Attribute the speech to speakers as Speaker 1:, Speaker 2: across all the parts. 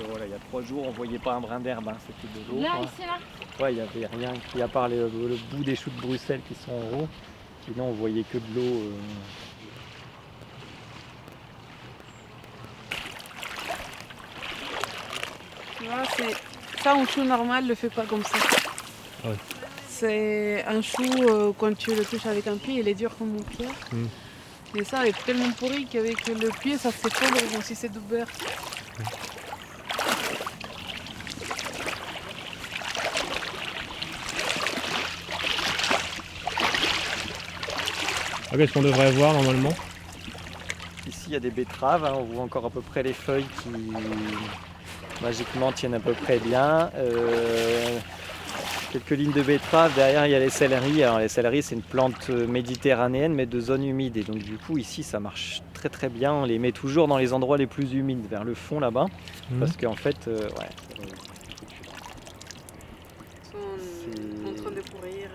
Speaker 1: voilà, il y a 3 jours, on voyait pas un brin d'herbe, hein, c'était de l'eau.
Speaker 2: Là,
Speaker 1: Quoi.
Speaker 2: ici, là.
Speaker 1: Ouais, il n'y avait rien qui, à part le bout des choux de Bruxelles qui sont en haut. Sinon, on voyait que de l'eau.
Speaker 3: Tu vois, ça, un chou normal ne le fait pas comme ça.
Speaker 4: Ouais.
Speaker 3: C'est un chou, quand tu le touches avec un pied, il est dur comme mon pied. Et ça est tellement pourri qu'avec le pied, ça s'effondre comme si c'est du beurre.
Speaker 4: Qu'est-ce qu'on devrait voir normalement?
Speaker 1: Ici, il y a des betteraves, hein, on voit encore à peu près les feuilles qui magiquement tiennent à peu près bien. Quelques lignes de betteraves, derrière il y a les céleris. Alors les céleris c'est une plante méditerranéenne mais de zone humide et donc du coup ici ça marche très très bien. On les met toujours dans les endroits les plus humides, vers le fond là-bas, parce qu'en fait, ouais.
Speaker 3: Ils sont en train de pourrir.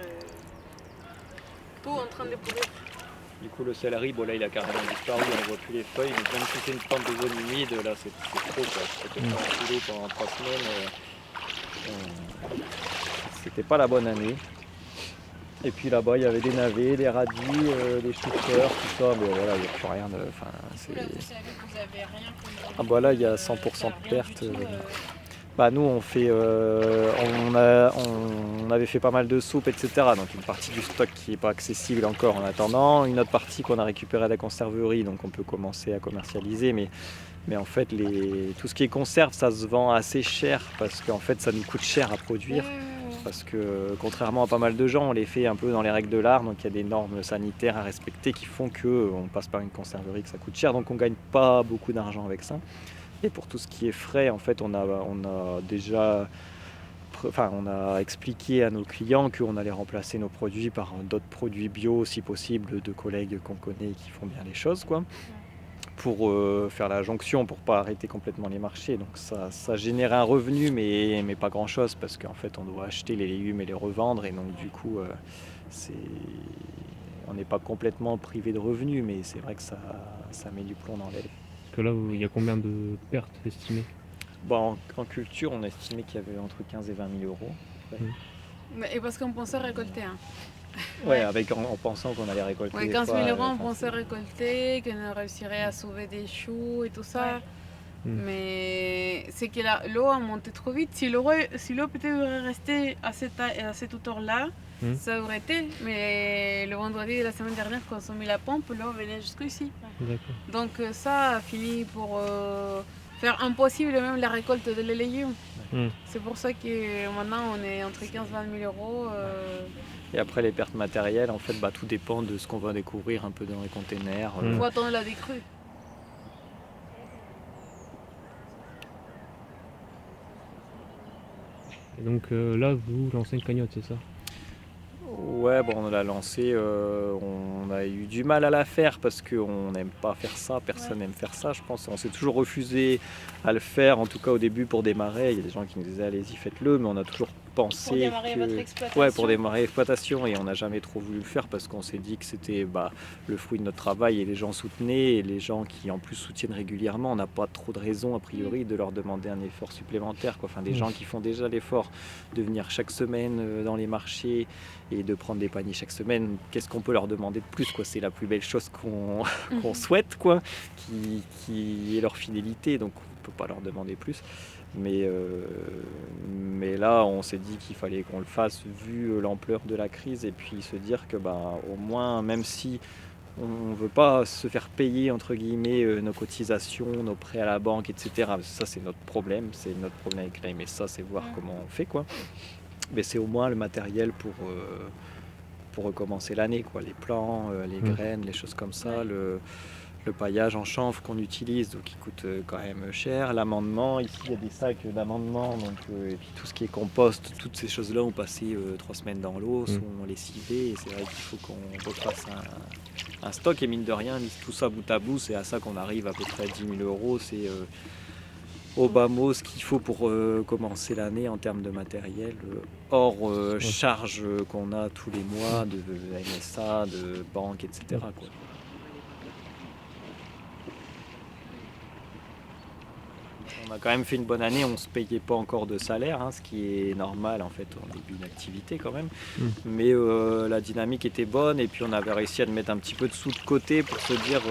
Speaker 3: Tout en train de pourrir.
Speaker 1: Du coup le céleri, bon là il a carrément disparu, on ne voit plus les feuilles, donc même si c'est une plante de zone humide, là c'est trop quoi. C'était pas en sous l'eau pendant 3 semaines. C'était pas la bonne année. Et puis là-bas il y avait des navets, des radis, des choux-fleurs, tout ça, mais voilà, il n'y a plus rien de. Enfin, c'est...
Speaker 2: Là, vous savez que vous avez rien comme
Speaker 1: Ah bah là il y a 100% de perte. Bah nous on fait, on avait fait pas mal de soupes, etc. Donc une partie du stock qui n'est pas accessible encore en attendant, une autre partie qu'on a récupérée à la conserverie, donc on peut commencer à commercialiser. Mais en fait tout ce qui est conserve ça se vend assez cher parce qu'en fait ça nous coûte cher à produire. Parce que contrairement à pas mal de gens, on les fait un peu dans les règles de l'art, donc il y a des normes sanitaires à respecter qui font qu'on passe par une conserverie que ça coûte cher, donc on ne gagne pas beaucoup d'argent avec ça. Et pour tout ce qui est frais, en fait, on a déjà, on a expliqué à nos clients qu'on allait remplacer nos produits par d'autres produits bio, si possible, de collègues qu'on connaît et qui font bien les choses, quoi, pour faire la jonction, pour pas arrêter complètement les marchés. Donc ça génère un revenu, mais pas grand-chose, parce qu'en fait, on doit acheter les légumes et les revendre, et donc du coup, on n'est pas complètement privé de revenus, mais c'est vrai que ça met du plomb dans l'aile.
Speaker 4: Parce que là, il y a combien de pertes estimées?
Speaker 1: Bon, en culture, on a estimé qu'il y avait entre 15 et 20 000 euros.
Speaker 3: Et parce qu'on pensait récolter. Hein.
Speaker 1: Ouais, en pensant qu'on allait récolter.
Speaker 3: Ouais, 15 000 euros, on pensait récolter, qu'on réussirait à sauver des choux et tout ça. Ouais. Mais c'est que l'eau a monté trop vite. Si l'eau peut-être aurait resté à cette hauteur-là, ça aurait été. Mais le vendredi de la semaine dernière, quand on a mis la pompe, l'eau venait jusqu'ici. Donc ça a fini pour faire impossible même la récolte des légumes. C'est pour ça que maintenant on est entre 15 et 20 000 euros.
Speaker 1: Et après les pertes matérielles, en fait, tout dépend de ce qu'on va découvrir un peu dans les containers.
Speaker 3: Il faut attendre la décrue.
Speaker 4: Et donc là, vous lancez une cagnotte, c'est ça?
Speaker 1: Ouais, on l'a lancé, on a eu du mal à la faire parce qu'on n'aime pas faire ça, personne n'aime faire ça, je pense. On s'est toujours refusé à le faire, en tout cas au début pour démarrer. Il y a des gens qui nous disaient allez-y, faites-le, mais on a toujours pensé
Speaker 2: pour démarrer votre exploitation.
Speaker 1: Ouais, pour démarrer l'exploitation, et on n'a jamais trop voulu le faire parce qu'on s'est dit que c'était le fruit de notre travail et les gens soutenaient, et les gens qui en plus soutiennent régulièrement, on n'a pas trop de raison a priori de leur demander un effort supplémentaire, quoi. Enfin, des gens qui font déjà l'effort de venir chaque semaine dans les marchés et de prendre des paniers chaque semaine, qu'est-ce qu'on peut leur demander de plus, quoi? C'est la plus belle chose qu'on souhaite, quoi, qui est leur fidélité, donc on ne peut pas leur demander plus. Mais là, on s'est dit qu'il fallait qu'on le fasse vu l'ampleur de la crise, et puis se dire que au moins, même si on ne veut pas se faire payer entre guillemets nos cotisations, nos prêts à la banque, etc. Ça, c'est notre problème avec la MSA, c'est voir comment on fait, quoi. Mais c'est au moins le matériel pour recommencer l'année, quoi. Les plants, les graines, les choses comme ça, le paillage en chanvre qu'on utilise, donc qui coûte quand même cher, l'amendement, ici il y a des sacs d'amendement, donc, et puis tout ce qui est compost, toutes ces choses-là ont passé 3 semaines dans l'eau, sont lessivées, et c'est vrai qu'il faut qu'on refasse un stock, et mine de rien, tout ça bout à bout, c'est à ça qu'on arrive à peu près à 10 000 euros, c'est au bas mot ce qu'il faut pour commencer l'année en termes de matériel, hors charges qu'on a tous les mois de MSA, de banque, etc. quoi. On a quand même fait une bonne année, on ne se payait pas encore de salaire, ce qui est normal en fait en début d'activité quand même. Mais la dynamique était bonne et puis on avait réussi à mettre un petit peu de sous de côté pour se dire...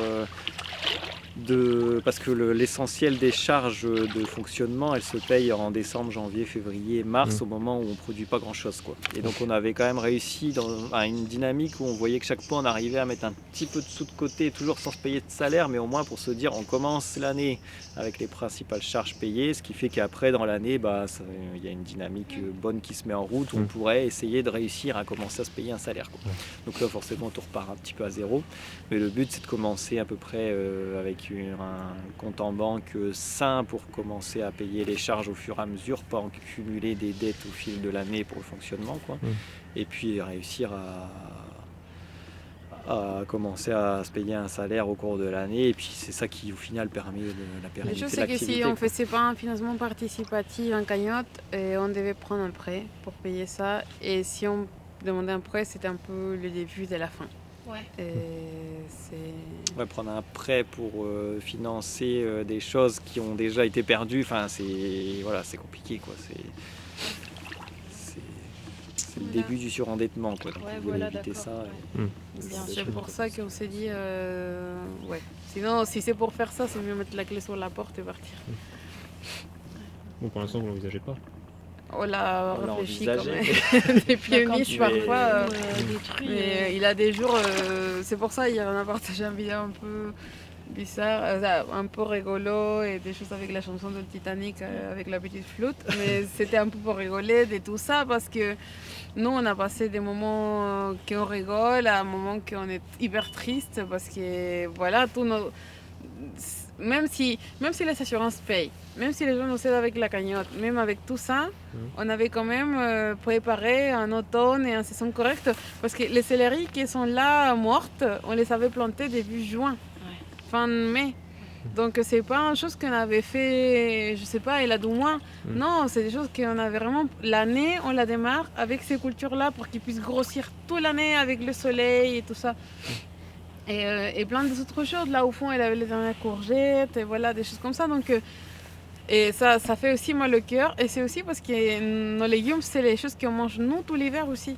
Speaker 1: parce que l'essentiel des charges de fonctionnement, elles se payent en décembre, janvier, février, mars, au moment où on ne produit pas grand-chose, quoi. Et donc on avait quand même réussi à une dynamique où on voyait que chaque fois on arrivait à mettre un petit peu de sous de côté, toujours sans se payer de salaire, mais au moins pour se dire on commence l'année avec les principales charges payées, ce qui fait qu'après dans l'année, il y a une dynamique bonne qui se met en route où on pourrait essayer de réussir à commencer à se payer un salaire, quoi. Donc là forcément on repart un petit peu à zéro, mais le but c'est de commencer à peu près avec un compte en banque sain pour commencer à payer les charges au fur et à mesure, pas en cumuler des dettes au fil de l'année pour le fonctionnement, quoi. Et puis réussir à commencer à se payer un salaire au cours de l'année, et puis c'est ça qui au final permet la pérennité de l'activité.
Speaker 3: La chose c'est que si on ne faisait pas un financement participatif en cagnotte, on devait prendre un prêt pour payer ça, et si on demandait un prêt, c'était un peu le début de la fin.
Speaker 1: Prendre un prêt pour financer des choses qui ont déjà été perdues, c'est compliqué, quoi. C'est le début du surendettement, quoi. Donc on voulait éviter ça.
Speaker 3: C'est pour ça qu'on s'est dit sinon si c'est pour faire ça, c'est mieux mettre la clé sur la porte et partir.
Speaker 4: Bon, pour l'instant vous l'envisagez pas.
Speaker 3: On l'a réfléchi quand même. Des pionniers parfois. Mais il a des jours, c'est pour ça hier on a partagé un vidéo un peu bizarre, un peu rigolo et des choses avec la chanson de Titanic avec la petite flûte. Mais c'était un peu pour rigoler de tout ça parce que nous on a passé des moments qu'on rigole, à un moment qu'on est hyper triste parce que voilà, même si les assurances payent, même si les gens nous aident avec la cagnotte, même avec tout ça, on avait quand même préparé un automne et une saison correcte parce que les céleris qui sont là mortes, on les avait plantées début juin, fin mai. Donc c'est pas une chose qu'on avait fait, je sais pas, il a 2 mois. Non, c'est des choses qu'on avait vraiment... L'année, on la démarre avec ces cultures-là pour qu'ils puissent grossir toute l'année avec le soleil et tout ça. Et plein d'autres choses. Là, au fond, elle avait les dernières courgettes, et voilà, des choses comme ça. Donc, et ça fait aussi mal au cœur. Et c'est aussi parce que nos légumes, c'est les choses qu'on mange nous tout l'hiver aussi.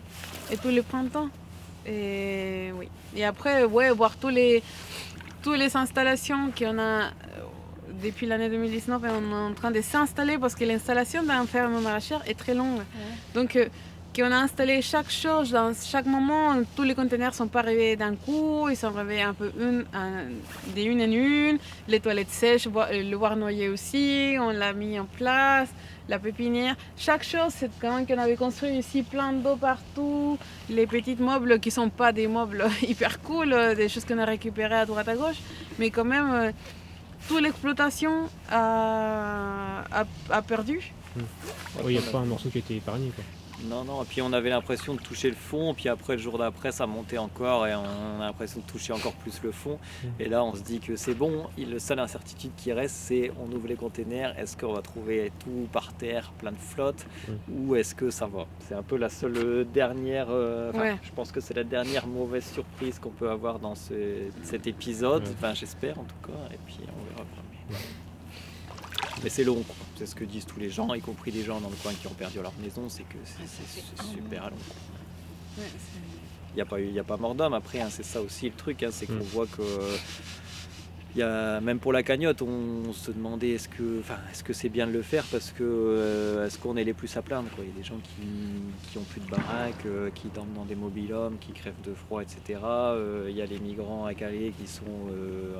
Speaker 3: Et tout le printemps. Et oui. Et après, voir toutes les installations qu'on a depuis l'année 2019, et on est en train de s'installer parce que l'installation d'un ferme maraîchère est très longue. Donc, qu'on a installé chaque chose dans chaque moment, tous les conteneurs ne sont pas arrivés d'un coup, ils sont arrivés un peu une en une, les toilettes sèches, le voir noyer aussi, on l'a mis en place, la pépinière, chaque chose, c'est quand même qu'on avait construit ici plein d'eau partout, les petits meubles qui ne sont pas des meubles hyper cool, des choses qu'on a récupérées à droite à gauche, mais quand même, toute l'exploitation a perdu.
Speaker 4: Il n'y a pas un morceau qui a été épargné, quoi.
Speaker 1: Non, et puis on avait l'impression de toucher le fond, puis après le jour d'après ça montait encore et on a l'impression de toucher encore plus le fond. Et là on se dit que c'est bon, la seule incertitude qui reste c'est on ouvre les containers, est-ce qu'on va trouver tout par terre, plein de flotte, ou est-ce que ça va? C'est un peu la seule dernière, je pense que c'est la dernière mauvaise surprise qu'on peut avoir dans cet épisode, j'espère en tout cas, et puis on verra. Mais c'est long, quoi. C'est ce que disent tous les gens, y compris des gens dans le coin qui ont perdu leur maison, c'est que c'est super long. Il n'y a pas mort d'homme après, c'est ça aussi le truc, c'est qu'on voit que même pour la cagnotte, on se demandait est-ce que c'est bien de le faire parce que est-ce qu'on est les plus à plaindre, quoi. Il y a des gens qui ont plus de baraque, qui dorment dans des mobil-homes, qui crèvent de froid, etc. Il y a les migrants à Calais qui sont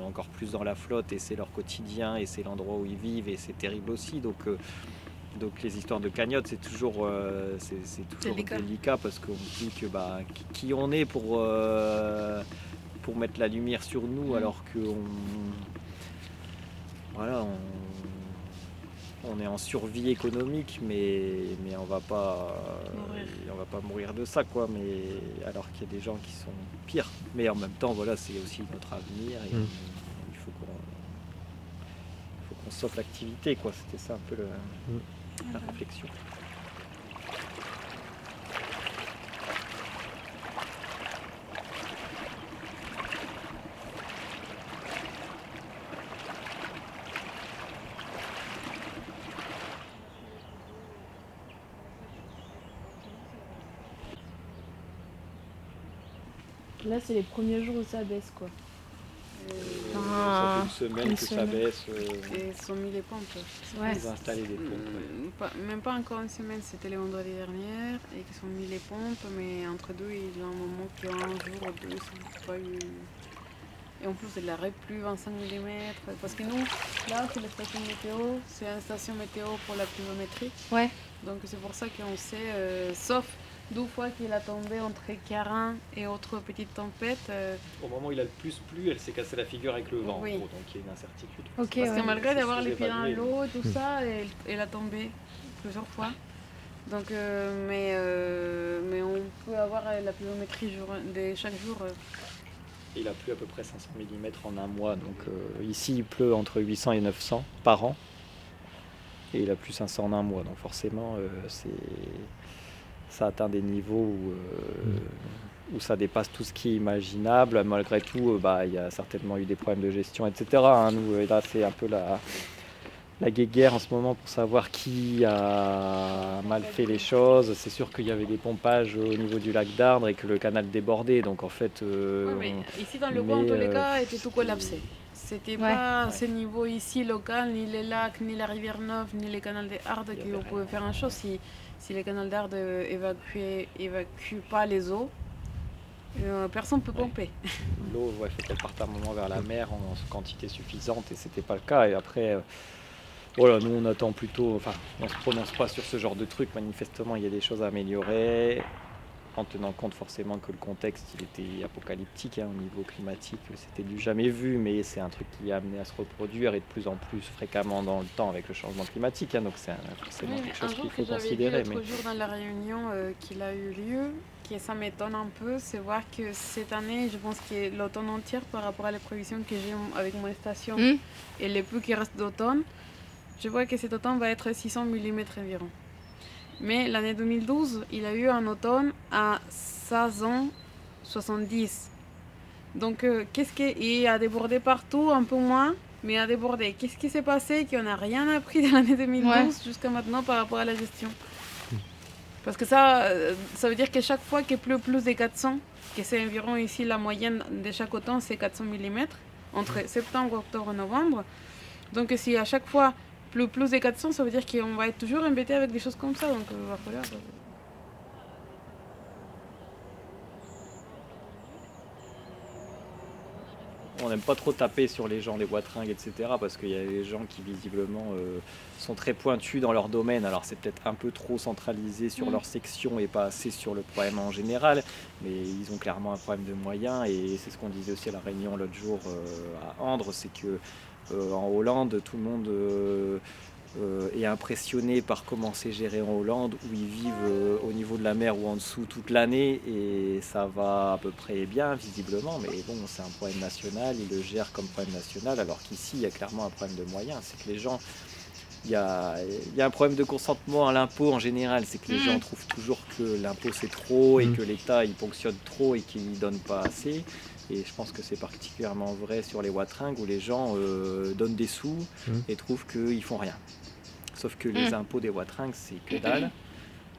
Speaker 1: encore plus dans la flotte et c'est leur quotidien et c'est l'endroit où ils vivent et c'est terrible aussi. Donc les histoires de cagnotte, c'est toujours délicat parce qu'on se dit que qui on est pour mettre la lumière sur nous alors on est en survie économique mais on va pas mourir de ça, quoi, mais alors qu'il y a des gens qui sont pires, mais en même temps c'est aussi notre avenir et il faut qu'on sauve l'activité, quoi. C'était ça un peu la réflexion.
Speaker 5: Là, c'est les premiers jours où ça baisse, quoi.
Speaker 1: Ça fait une semaine que ça baisse.
Speaker 3: Et ils ont mis les pompes.
Speaker 5: Ouais.
Speaker 1: Ils ont installé des pompes.
Speaker 3: Même pas encore une semaine, c'était le vendredi dernier, et qu'ils ont mis les pompes, mais entre deux, il y a un moment qu'il y a un jour ou deux, ça n'a pas eu. Et en plus, il n'arrête plus 25 mm. Parce que nous, là, c'est la station météo, c'est une station météo pour la pluviométrie.
Speaker 5: Ouais.
Speaker 3: Donc c'est pour ça qu'on sait, sauf 2 fois qu'il a tombé entre Carin et autres petites tempêtes.
Speaker 1: Au moment où il a le plus plu, elle s'est cassée la figure avec le vent.
Speaker 3: Oui.
Speaker 1: En gros, donc il y a une incertitude.
Speaker 5: Ok,
Speaker 3: Parce
Speaker 5: ouais.
Speaker 3: que malgré d'avoir les pieds dans
Speaker 1: sous-évalué.
Speaker 3: l'eau et tout ça, elle a tombé plusieurs fois. Donc, mais on peut avoir la pluviométrie chaque jour.
Speaker 1: Il a plu à peu près 500 mm en un mois. Donc ici, il pleut entre 800 et 900 par an. Et il a plus 500 en un mois. Donc forcément, ça atteint des niveaux où ça dépasse tout ce qui est imaginable. Malgré tout, il y a certainement eu des problèmes de gestion, etc. Nous, là, c'est un peu la guéguerre en ce moment pour savoir qui a mal fait les choses. C'est sûr qu'il y avait des pompages au niveau du lac d'Ardre et que le canal débordait. Donc en fait,
Speaker 3: Oui, mais ici dans le coin, en tous les cas, était tout collapsé. C'était pas à ce niveau ici local, ni les lacs, ni la rivière Neuve, ni les canals des Ardes qui pouvaient faire une chose. Si les canals d'Ardes évacuent pas les eaux, personne ne peut pomper.
Speaker 1: L'eau, il faut qu'elle parte à un moment vers la mer en quantité suffisante et c'était pas le cas. Et après, voilà, nous on attend plutôt, enfin, on se prononce pas sur ce genre de truc. Manifestement, il y a des choses à améliorer. En tenant compte forcément que le contexte il était apocalyptique au niveau climatique, c'était du jamais vu, mais c'est un truc qui est amené à se reproduire et de plus en plus fréquemment dans le temps avec le changement climatique, donc c'est forcément quelque chose qu'il faut considérer.
Speaker 3: L'autre jour dans la réunion qu'il a eu lieu, qui ça m'étonne un peu, c'est voir que cette année, je pense que l'automne entière par rapport à les prévisions que j'ai avec mon station et les pluies qui restent d'automne, je vois que cet automne va être 600 mm environ. Mais l'année 2012, il a eu un automne à 570. Donc, il a débordé partout, un peu moins, mais il a débordé. Qu'est-ce qui s'est passé qu'on n'a rien appris de l'année 2012 jusqu'à maintenant par rapport à la gestion? Parce que ça veut dire que chaque fois qu'il pleut plus de 400, que c'est environ ici la moyenne de chaque automne, c'est 400 mm, entre septembre, octobre et novembre. Donc, si à chaque fois plus de 400, ça veut dire qu'on va être toujours embêté avec des choses comme ça. Donc, va falloir.
Speaker 1: On n'aime pas trop taper sur les gens, les watringues, etc. parce qu'il y a des gens qui visiblement sont très pointus dans leur domaine. Alors c'est peut-être un peu trop centralisé sur leur section et pas assez sur le problème en général. Mais ils ont clairement un problème de moyens et c'est ce qu'on disait aussi à la réunion l'autre jour à Andres, c'est que en Hollande, tout le monde est impressionné par comment c'est géré en Hollande, où ils vivent au niveau de la mer ou en dessous toute l'année, et ça va à peu près bien, visiblement, mais bon, c'est un problème national, ils le gèrent comme problème national, alors qu'ici, il y a clairement un problème de moyens, c'est que les gens... Il y a un problème de consentement à l'impôt en général, c'est que les gens trouvent toujours que l'impôt c'est trop et que l'État il ponctionne trop et qu'il ne donne pas assez. Et je pense que c'est particulièrement vrai sur les watringues où les gens donnent des sous et trouvent qu'ils font rien. Sauf que les impôts des watringues c'est que dalle.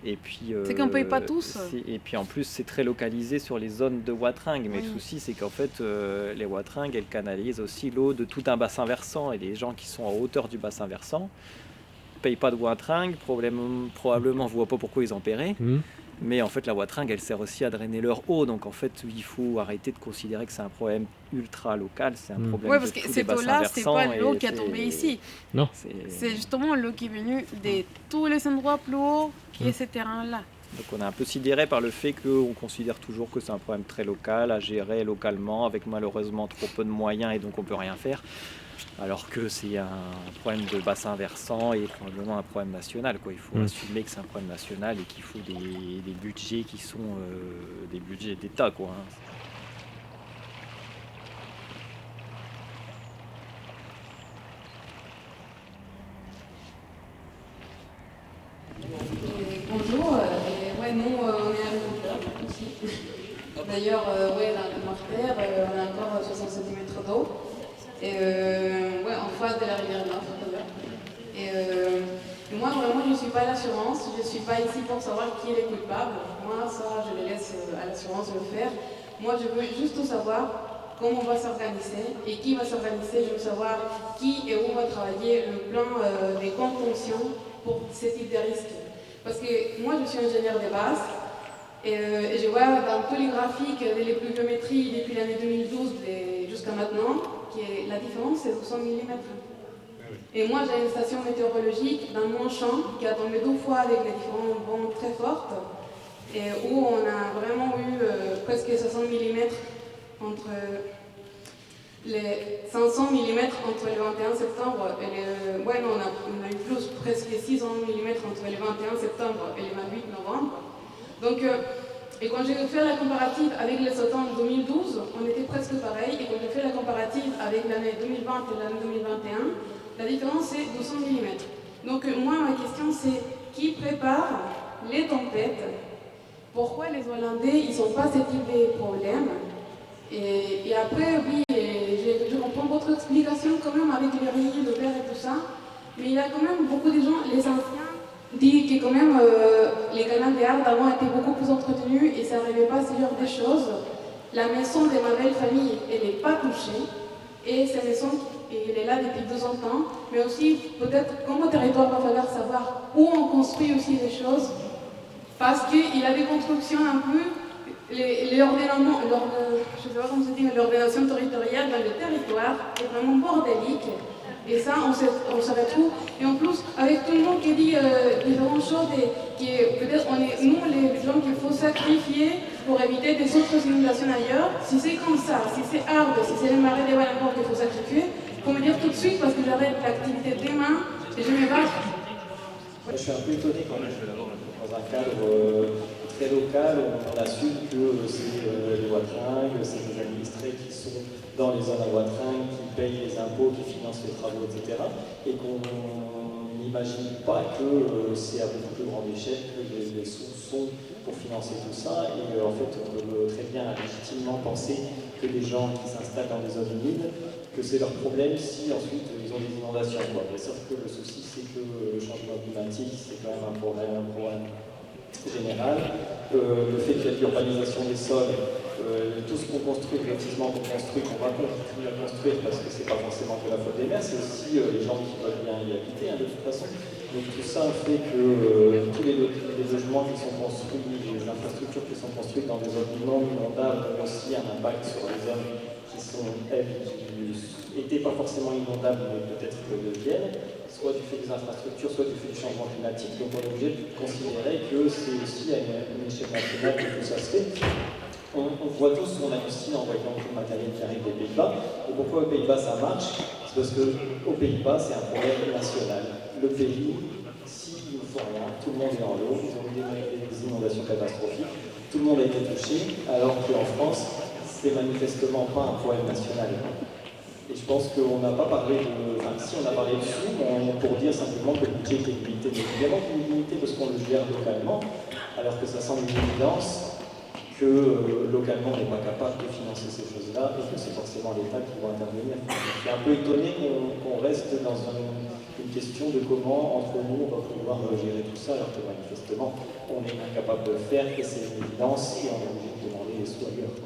Speaker 1: Et puis,
Speaker 3: c'est qu'on ne paye pas tous.
Speaker 1: Et puis en plus c'est très localisé sur les zones de watringues. Mais le souci c'est qu'en fait les watringues elles canalisent aussi l'eau de tout un bassin versant. Et les gens qui sont en hauteur du bassin versant ne payent pas de watringues, probablement ne voient pas pourquoi ils en paieraient. Mais en fait la watringue elle sert aussi à drainer leur eau. Donc en fait il faut arrêter de considérer que c'est un problème ultra local. C'est un problème
Speaker 3: parce
Speaker 1: de
Speaker 3: que
Speaker 1: tous les
Speaker 3: cette
Speaker 1: bassins
Speaker 3: eau-là,
Speaker 1: versants.
Speaker 3: c'est pas l'eau qui a tombé ici.
Speaker 4: Non.
Speaker 3: C'est justement l'eau qui est venue de tous les endroits plus hauts qui est ce terrain-là.
Speaker 1: Donc on est un peu sidéré par le fait qu'on considère toujours que c'est un problème très local, à gérer localement, avec malheureusement trop peu de moyens et donc on peut rien faire. Alors que c'est un problème de bassin versant et probablement un problème national. Il faut assumer que c'est un problème national et qu'il faut des budgets qui sont des budgets d'État.
Speaker 3: Bonjour, nous on est agriculteurs aussi. D'ailleurs, dans le Marterre, on a encore 60 cm d'eau. Et en face de la rivière Neuve d'ailleurs. Et moi vraiment je ne suis pas à l'assurance, je ne suis pas ici pour savoir qui est le coupable. Moi ça je le laisse à l'assurance de le faire. Moi, je veux juste savoir comment on va s'organiser et qui va s'organiser. Je veux savoir qui et où va travailler le plan des contentions pour ce type de risques. Parce que moi, je suis ingénieur de base et je vois dans tous les graphiques de les pluviométries depuis l'année 2012 jusqu'à maintenant que la différence c'est 200 mm. Et moi, j'ai une station météorologique dans mon champ qui a tombé 2 fois avec les différents vents très fortes et où on a vraiment eu presque 60 mm entre les 500 mm entre le 21 septembre et le... Ouais, non, on a eu plus, presque 600 mm entre le 21 septembre et le 28 novembre. Donc, et quand j'ai fait la comparative avec les automnes 2012, on était presque pareil. Et quand j'ai fait la comparative avec l'année 2020 et l'année 2021, la différence c'est 200 mm. Donc moi, ma question c'est qui prépare les tempêtes? Pourquoi les Hollandais, ils n'ont pas ce type de problème? Et après, oui, je comprends votre explication quand même avec les rayons de verre et tout ça, mais il y a quand même beaucoup de gens, les anciens, disent que quand même les canaux d'arbres avant étaient beaucoup plus entretenus et ça n'arrivait pas à ce genre de choses. La maison de ma belle famille, elle n'est pas touchée et cette maison, elle est là depuis 200 ans, mais aussi peut-être comme au territoire, il va falloir savoir où on construit aussi les choses parce qu'il y a des constructions un peu. L'ordonnement, je ne sais pas comment se dit, mais l'ordination territoriale dans le territoire est vraiment bordélique. Et ça, on se retrouve. Et en plus, avec tout le monde qui dit différentes choses, et peut-être on est nous les gens qu'il faut sacrifier pour éviter des autres inondations ailleurs. Si c'est comme ça, si c'est hard, si c'est le marais des Valencourt qu'il faut sacrifier, il faut me dire tout de suite parce que j'arrête l'activité demain et je me bats.
Speaker 6: Je suis un peu étonné quand même, dans un cadre très local, on assume que c'est les Watringues, c'est les administrés qui sont dans les zones à Watringues, qui payent les impôts, qui financent les travaux, etc. Et qu'on n'imagine pas que c'est à beaucoup plus grande échelle que les sous sont pour financer tout ça. Et en fait, on peut très bien légitimement penser que les gens qui s'installent dans des zones humides, que c'est leur problème si ensuite ils ont des inondations. Mais sauf que le souci, c'est que le changement climatique, c'est quand même un problème général. Le fait qu'il y a de l'urbanisation des sols, tout ce qu'on construit, le lotissement qu'on construit, qu'on va continuer à construire parce que c'est pas forcément que la faute des maires, c'est aussi les gens qui veulent bien y habiter de toute façon. Donc tout ça fait que tous les logements qui sont construits, les infrastructures qui sont construites dans des zones non inondables ont aussi un impact sur les zones qui sont, elles, qui n'étaient pas forcément inondables, mais peut-être que le deviennent, soit du fait des infrastructures, soit du fait du changement climatique. Donc on est obligé de considérer que c'est aussi à une échelle nationale que tout ça se fait. On voit tous, on hallucine en voyant tout le matériel qui arrive des Pays-Bas. Et pourquoi aux Pays-Bas ça marche? C'est parce qu'aux Pays-Bas, c'est un problème national. Le pays, s'ils ne font rien, tout le monde est en l'eau, ils ont eu des inondations catastrophiques, tout le monde a été touché, alors qu'en France, c'est manifestement pas un problème national. Et je pense qu'on n'a pas parlé de... Enfin, si on a parlé dessus, pour dire simplement que le budget était limité. Mais évidemment qu'il est limité parce qu'on le gère localement, alors que ça semble une évidence que localement on n'est pas capable de financer ces choses-là et que c'est forcément l'État qui va intervenir. Je suis un peu étonné qu'on reste dans une question de comment, entre nous, on va pouvoir gérer tout ça, alors que manifestement, on est incapable de le faire et c'est une évidence et on est obligé de demander les sous ailleurs.